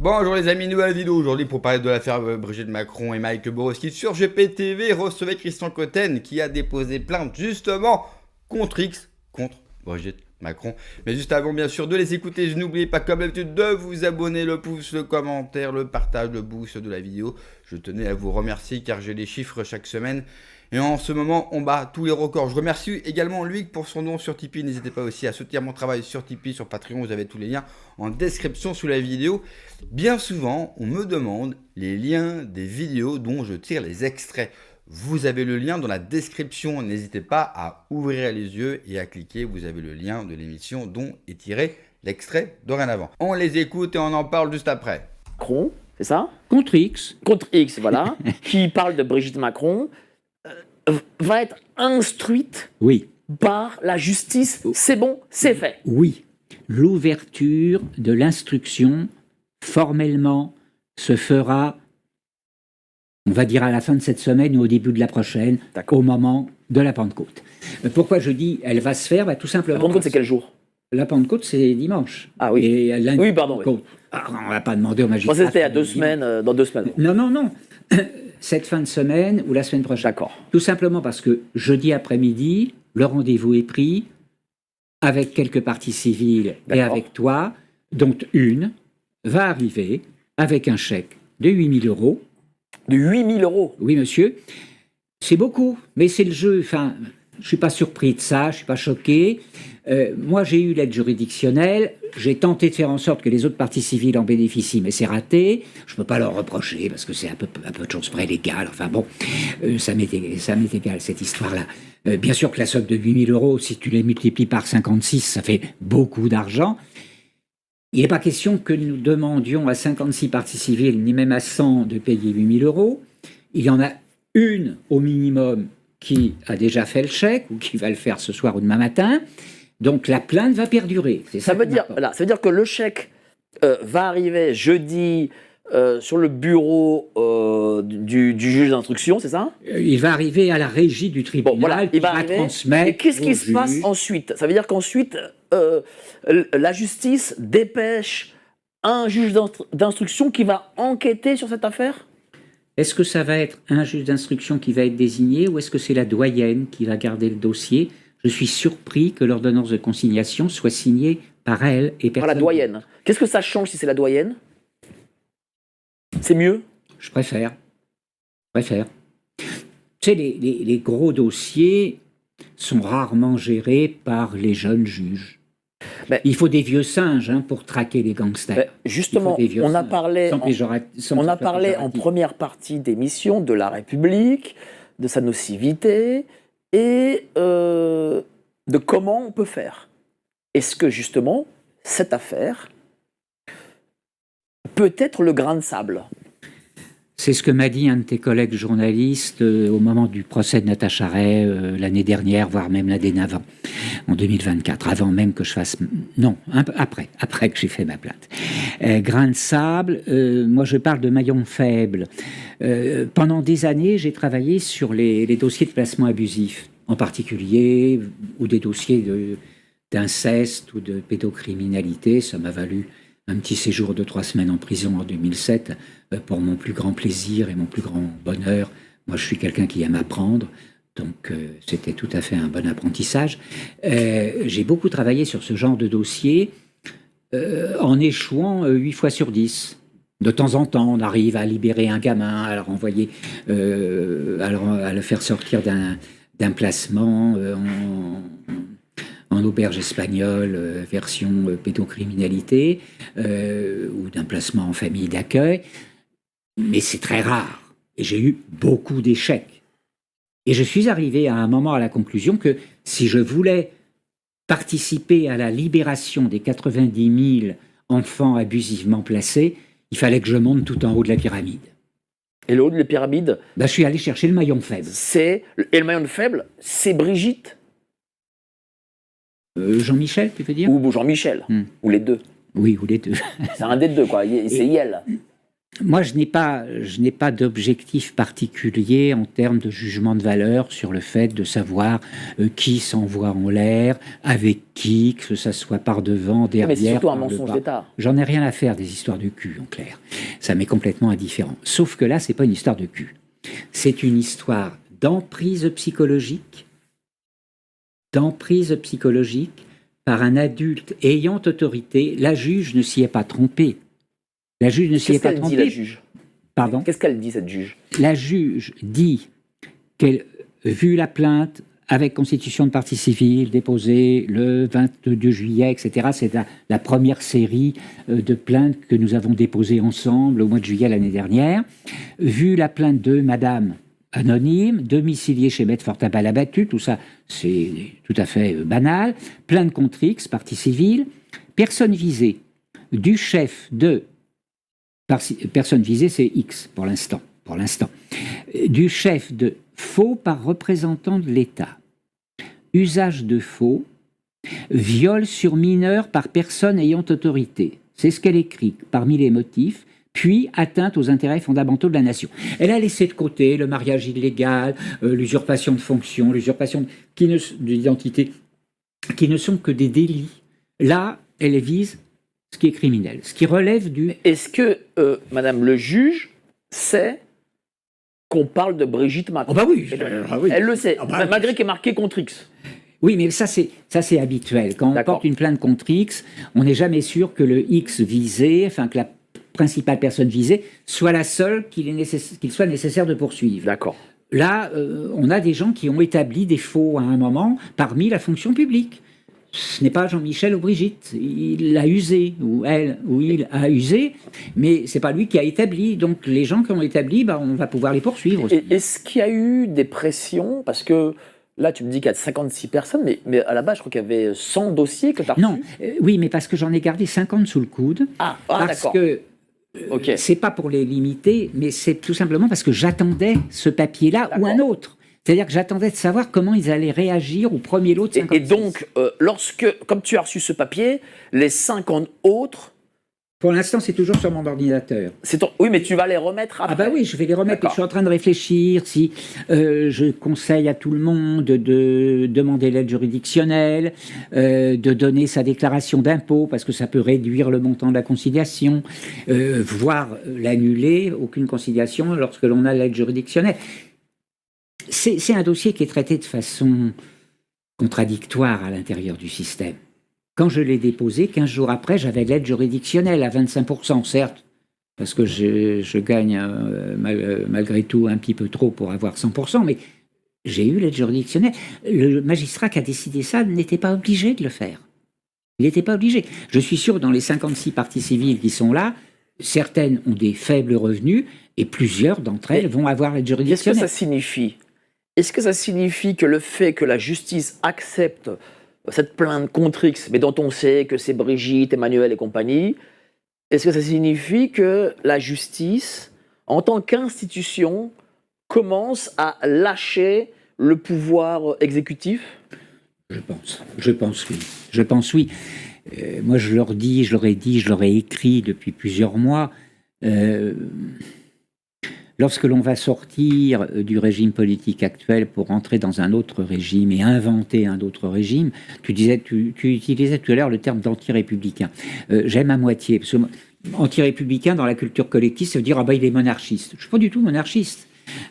Bonjour les amis, nouvelle vidéo aujourd'hui pour parler de l'affaire Brigitte Macron et Mike Borowski sur GPTV. Recevez Christian Cotten qui a déposé plainte justement contre X, contre Brigitte Macron. Mais juste avant bien sûr de les écouter, je n'oubliez pas comme d'habitude de vous abonner, le pouce, le commentaire, le partage, le boost de la vidéo. Je tenais à vous remercier car j'ai les chiffres chaque semaine. Et en ce moment, on bat tous les records. Je remercie également Luc pour son don sur Tipeee. N'hésitez pas aussi à soutenir mon travail sur Tipeee, sur Patreon. Vous avez tous les liens en description sous la vidéo. Bien souvent, on me demande les liens des vidéos dont je tire les extraits. Vous avez le lien dans la description. N'hésitez pas à ouvrir les yeux et à cliquer. Vous avez le lien de l'émission dont est tiré l'extrait dorénavant. On les écoute et on en parle juste après. Macron, c'est ça? Contre X. Contre X, voilà, qui parle de Brigitte Macron, va être instruite Oui. par la justice. C'est bon, c'est fait. Oui. L'ouverture de l'instruction, formellement, se fera, on va dire à la fin de cette semaine ou au début de la prochaine, au moment de la Pentecôte. Pourquoi je dis elle va se faire? Tout simplement. La Pentecôte, c'est quel jour? La Pentecôte, c'est dimanche. Ah oui. Et lundi, oui, pardon. Oui. On va pas demander au magistrat. Moi, c'était il y a 2 semaines, dans 2 semaines. Non. Cette fin de semaine ou la semaine prochaine. D'accord. Tout simplement parce que jeudi après-midi, le rendez-vous est pris avec quelques parties civiles et avec toi, dont une va arriver avec un chèque de 8 000 euros. De 8 000 euros? Oui, monsieur. C'est beaucoup, mais c'est le jeu. Enfin, je ne suis pas surpris de ça, je ne suis pas choqué. Moi, j'ai eu l'aide juridictionnelle. J'ai tenté de faire en sorte que les autres parties civiles en bénéficient, mais c'est raté. Je ne peux pas leur reprocher parce que c'est un peu de choses près légal. Enfin bon, ça m'est égal, cette histoire-là. Bien sûr que la somme de 8 000 euros, si tu les multiplies par 56, ça fait beaucoup d'argent. Il n'est pas question que nous demandions à 56 parties civiles, ni même à 100, de payer 8 000 euros. Il y en a une au minimum qui a déjà fait le chèque ou qui va le faire ce soir ou demain matin. Donc la plainte va perdurer. Ça veut dire que le chèque va arriver jeudi sur le bureau du juge d'instruction, c'est ça? Il va arriver à la régie du tribunal, bon, voilà, il va transmettre. Et qu'est-ce qui se passe ensuite? Ça veut dire qu'ensuite, la justice dépêche un juge d'instruction qui va enquêter sur cette affaire? Est-ce que ça va être un juge d'instruction qui va être désigné ou est-ce que c'est la doyenne qui va garder le dossier? Je suis surpris que l'ordonnance de consignation soit signée par elle et personne. Par la doyenne. Qu'est-ce que ça change si c'est la doyenne? C'est mieux? Je préfère. Tu sais, les gros dossiers sont rarement gérés par les jeunes juges. Il faut des vieux singes pour traquer les gangsters. Justement, on a parlé en première partie d'émission de la République, de sa nocivité et de comment on peut faire. Est-ce que justement, cette affaire peut être le grain de sable? C'est ce que m'a dit un de tes collègues journalistes au moment du procès de Natacha Ray l'année dernière, voire même l'année d'avant, en 2024, avant même que je fasse... Non, après que j'ai fait ma plainte. Grain de sable, moi je parle de maillon faible. Pendant des années, j'ai travaillé sur les dossiers de placement abusif, en particulier, ou des dossiers d'inceste ou de pédocriminalité. Ça m'a valu un petit séjour de 3 semaines en prison en 2007 pour mon plus grand plaisir et mon plus grand bonheur. Moi, je suis quelqu'un qui aime apprendre, donc c'était tout à fait un bon apprentissage. J'ai beaucoup travaillé sur ce genre de dossier en échouant 8 fois sur 10. De temps en temps, on arrive à libérer un gamin, à le renvoyer, à le faire sortir d'un placement en auberge espagnole, version pédocriminalité, ou d'un placement en famille d'accueil. Mais c'est très rare. Et j'ai eu beaucoup d'échecs. Et je suis arrivé à un moment à la conclusion que si je voulais participer à la libération des 90 000 enfants abusivement placés, il fallait que je monte tout en haut de la pyramide. Et le haut de la pyramide? Je suis allé chercher le maillon faible. Et le maillon faible, c'est Brigitte? Jean-Michel, tu veux dire? Ou Jean-Michel, ou les deux. Oui, ou les deux. C'est un des deux, quoi. C'est Yel. Moi, je n'ai pas d'objectif particulier en termes de jugement de valeur sur le fait de savoir qui s'envoie en l'air, avec qui, que ça soit par devant, derrière. Mais c'est surtout un mensonge d'État. J'en ai rien à faire des histoires de cul, en clair. Ça m'est complètement indifférent. Sauf que là, c'est pas une histoire de cul. C'est une histoire d'emprise psychologique par un adulte ayant autorité. La juge ne s'y est pas trompée. La juge ne s'y est pas trompée. Qu'est-ce qu'elle dit, la juge ? Pardon ? Qu'est-ce qu'elle dit, cette juge ? La juge dit qu'elle, vu la plainte avec constitution de partie civile déposée le 22 juillet, etc., c'est la première série de plaintes que nous avons déposées ensemble au mois de juillet l'année dernière, vu la plainte de Madame anonyme, domiciliée chez Maître Fortin-Palabattu, tout ça c'est tout à fait banal, plainte contre X, partie civile, personne visée, du chef de... Personne visée, c'est X pour l'instant. Du chef de faux par représentant de l'État, usage de faux, viol sur mineur par personne ayant autorité. C'est ce qu'elle écrit parmi les motifs, puis atteinte aux intérêts fondamentaux de la nation. Elle a laissé de côté le mariage illégal, l'usurpation de fonction, l'usurpation d'identité, qui ne sont que des délits. Là, elle vise ce qui est criminel, ce qui relève du... Est-ce que, Madame le juge, sait qu'on parle de Brigitte Macron ? Oh bah oui, Elle le sait, malgré qu'il est marqué contre X. Oui, mais ça c'est habituel. Quand on porte une plainte contre X, on n'est jamais sûr que le X visé, enfin que la principale personne visée, soit la seule qu'il soit nécessaire de poursuivre. D'accord. Là, on a des gens qui ont établi des faux à un moment parmi la fonction publique. Ce n'est pas Jean-Michel ou Brigitte, il l'a usé, ou elle, ou il a usé, mais c'est pas lui qui a établi. Donc les gens qui ont établi, on va pouvoir les poursuivre aussi. Est-ce qu'il y a eu des pressions ? Parce que là, tu me dis qu'il y a 56 personnes, mais à la base, je crois qu'il y avait 100 dossiers que tu as reçus. Non, oui, mais parce que j'en ai gardé 50 sous le coude. Parce d'accord. Que c'est pas pour les limiter, mais c'est tout simplement parce que j'attendais ce papier-là ou un autre. C'est-à-dire que j'attendais de savoir comment ils allaient réagir au premier lot de 56. Et donc, comme tu as reçu ce papier, les 50 autres... Pour l'instant, c'est toujours sur mon ordinateur. Oui, mais tu vas les remettre après. Ah bah oui, je vais les remettre. Je suis en train de réfléchir si je conseille à tout le monde de demander l'aide juridictionnelle, de donner sa déclaration d'impôt, parce que ça peut réduire le montant de la conciliation, voire l'annuler, aucune conciliation, lorsque l'on a l'aide juridictionnelle. C'est un dossier qui est traité de façon contradictoire à l'intérieur du système. Quand je l'ai déposé, 15 jours après, j'avais l'aide juridictionnelle à 25%, certes, parce que je gagne malgré tout un petit peu trop pour avoir 100%, mais j'ai eu l'aide juridictionnelle. Le magistrat qui a décidé ça n'était pas obligé de le faire. Il n'était pas obligé. Je suis sûr, dans les 56 parties civiles qui sont là, certaines ont des faibles revenus et plusieurs d'entre elles vont avoir l'aide juridictionnelle. Qu'est-ce que ça signifie ? Est-ce que ça signifie que le fait que la justice accepte cette plainte contre X, mais dont on sait que c'est Brigitte, Emmanuel et compagnie, est-ce que ça signifie que la justice, en tant qu'institution, commence à lâcher le pouvoir exécutif ? Je pense oui. Moi, je leur ai dit, je leur ai écrit depuis plusieurs mois. Lorsque l'on va sortir du régime politique actuel pour entrer dans un autre régime et inventer un autre régime, tu utilisais tout à l'heure le terme d'anti-républicain. J'aime à moitié, parce que anti-républicain dans la culture collective, ça veut dire il est monarchiste. Je ne suis pas du tout monarchiste.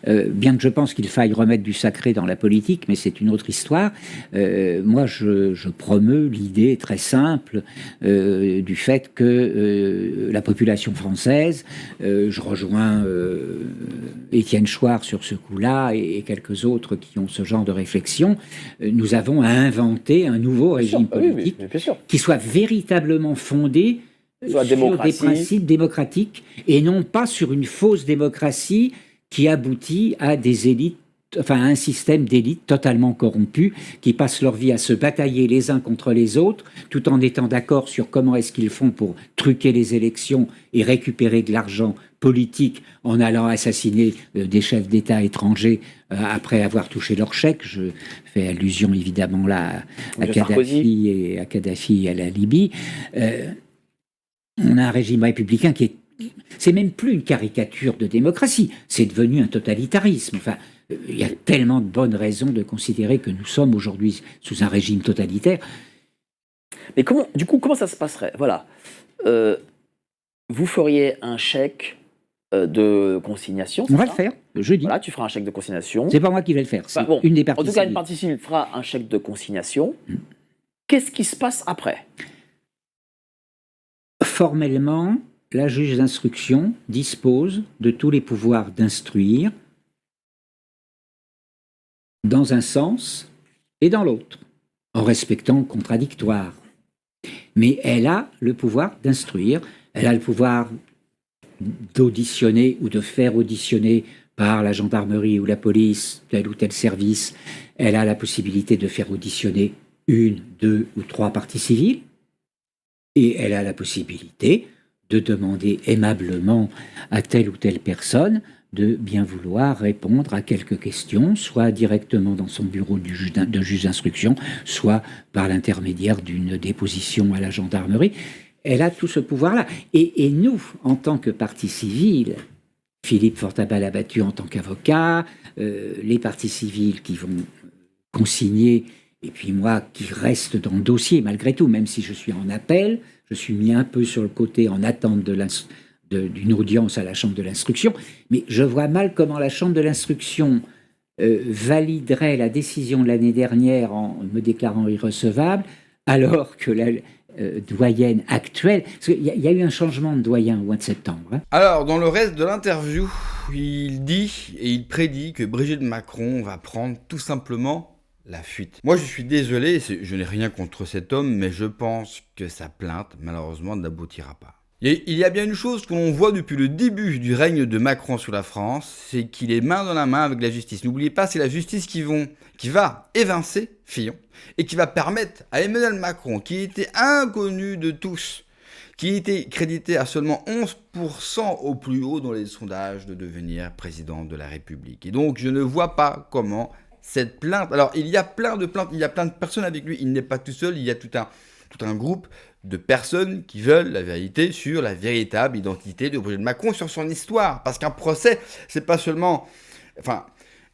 Bien que je pense qu'il faille remettre du sacré dans la politique, mais c'est une autre histoire. Moi, je promeus l'idée très simple du fait que la population française, je rejoins Étienne Chouard sur ce coup-là et quelques autres qui ont ce genre de réflexion, nous avons à inventer un nouveau régime politique qui soit véritablement fondé sur des principes démocratiques et non pas sur une fausse démocratie qui aboutit à des élites, enfin à un système d'élites totalement corrompus, qui passent leur vie à se batailler les uns contre les autres, tout en étant d'accord sur comment est-ce qu'ils font pour truquer les élections et récupérer de l'argent politique en allant assassiner des chefs d'État étrangers après avoir touché leur chèque. Je fais allusion évidemment là à Kadhafi et à la Libye. On a un régime républicain qui est... c'est même plus une caricature de démocratie, c'est devenu un totalitarisme. Enfin, il y a tellement de bonnes raisons de considérer que nous sommes aujourd'hui sous un régime totalitaire. Mais comment ça se passerait? Voilà. Vous feriez un chèque de consignation. On va le faire, jeudi. Voilà, tu feras un chèque de consignation. C'est pas moi qui vais le faire, c'est une des parties civiles. En tout cas, une partie civile fera un chèque de consignation. Qu'est-ce qui se passe après? Formellement, la juge d'instruction dispose de tous les pouvoirs d'instruire dans un sens et dans l'autre, en respectant le contradictoire. Mais elle a le pouvoir d'instruire, elle a le pouvoir d'auditionner ou de faire auditionner par la gendarmerie ou la police tel ou tel service. Elle a la possibilité de faire auditionner 1, 2 ou 3 parties civiles. Et elle a la possibilité de demander aimablement à telle ou telle personne de bien vouloir répondre à quelques questions, soit directement dans son bureau de juge d'instruction, soit par l'intermédiaire d'une déposition à la gendarmerie. Elle a tout ce pouvoir-là. Et nous, en tant que partie civile, Philippe Fortabal-Abattu en tant qu'avocat, les parties civiles qui vont consigner, et puis moi qui reste dans le dossier malgré tout, même si je suis en appel, je suis mis un peu sur le côté en attente d'une audience à la Chambre de l'instruction, mais je vois mal comment la Chambre de l'instruction validerait la décision de l'année dernière en me déclarant irrecevable, alors que la doyenne actuelle, parce qu'il y a eu un changement de doyen au mois de septembre. Hein. Alors, dans le reste de l'interview, il dit et il prédit que Brigitte Macron va prendre tout simplement la fuite. Moi, je suis désolé, je n'ai rien contre cet homme, mais je pense que sa plainte, malheureusement, n'aboutira pas. Et il y a bien une chose que l'on voit depuis le début du règne de Macron sur la France, c'est qu'il est main dans la main avec la justice. N'oubliez pas, c'est la justice qui va évincer Fillon et qui va permettre à Emmanuel Macron, qui était inconnu de tous, qui était crédité à seulement 11% au plus haut dans les sondages, de devenir président de la République. Et donc, je ne vois pas comment cette plainte... Alors, il y a plein de plaintes, il y a plein de personnes avec lui, il n'est pas tout seul, il y a tout un groupe de personnes qui veulent la vérité sur la véritable identité de Brigitte Macron, sur son histoire. Parce qu'un procès, c'est pas seulement... Enfin,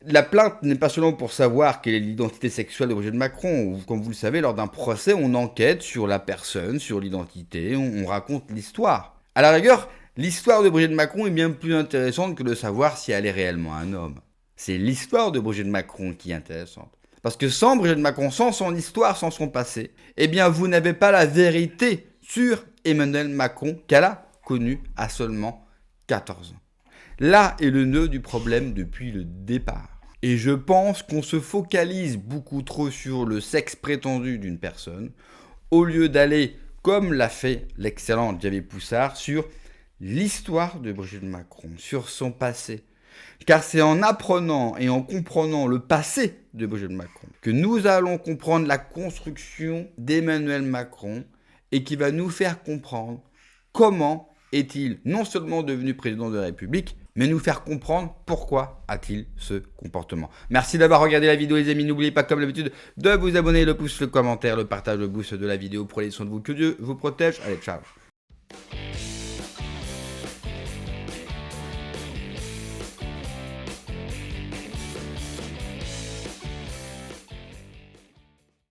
la plainte n'est pas seulement pour savoir quelle est l'identité sexuelle de Brigitte Macron. Comme vous le savez, lors d'un procès, on enquête sur la personne, sur l'identité, on raconte l'histoire. À la rigueur, l'histoire de Brigitte Macron est bien plus intéressante que de savoir si elle est réellement un homme. C'est l'histoire de Brigitte Macron qui est intéressante. Parce que sans Brigitte Macron, sans son histoire, sans son passé, eh bien vous n'avez pas la vérité sur Emmanuel Macron qu'elle a connu à seulement 14 ans. Là est le nœud du problème depuis le départ. Et je pense qu'on se focalise beaucoup trop sur le sexe prétendu d'une personne, au lieu d'aller, comme l'a fait l'excellent Xavier Poussard, sur l'histoire de Brigitte Macron, sur son passé. Car c'est en apprenant et en comprenant le passé de Brigitte Macron que nous allons comprendre la construction d'Emmanuel Macron et qui va nous faire comprendre comment est-il non seulement devenu président de la République, mais nous faire comprendre pourquoi a-t-il ce comportement. Merci d'avoir regardé la vidéo les amis, n'oubliez pas comme d'habitude de vous abonner, le pouce, le commentaire, le partage, le boost de la vidéo. Prenez soin de vous, que Dieu vous protège. Allez, ciao.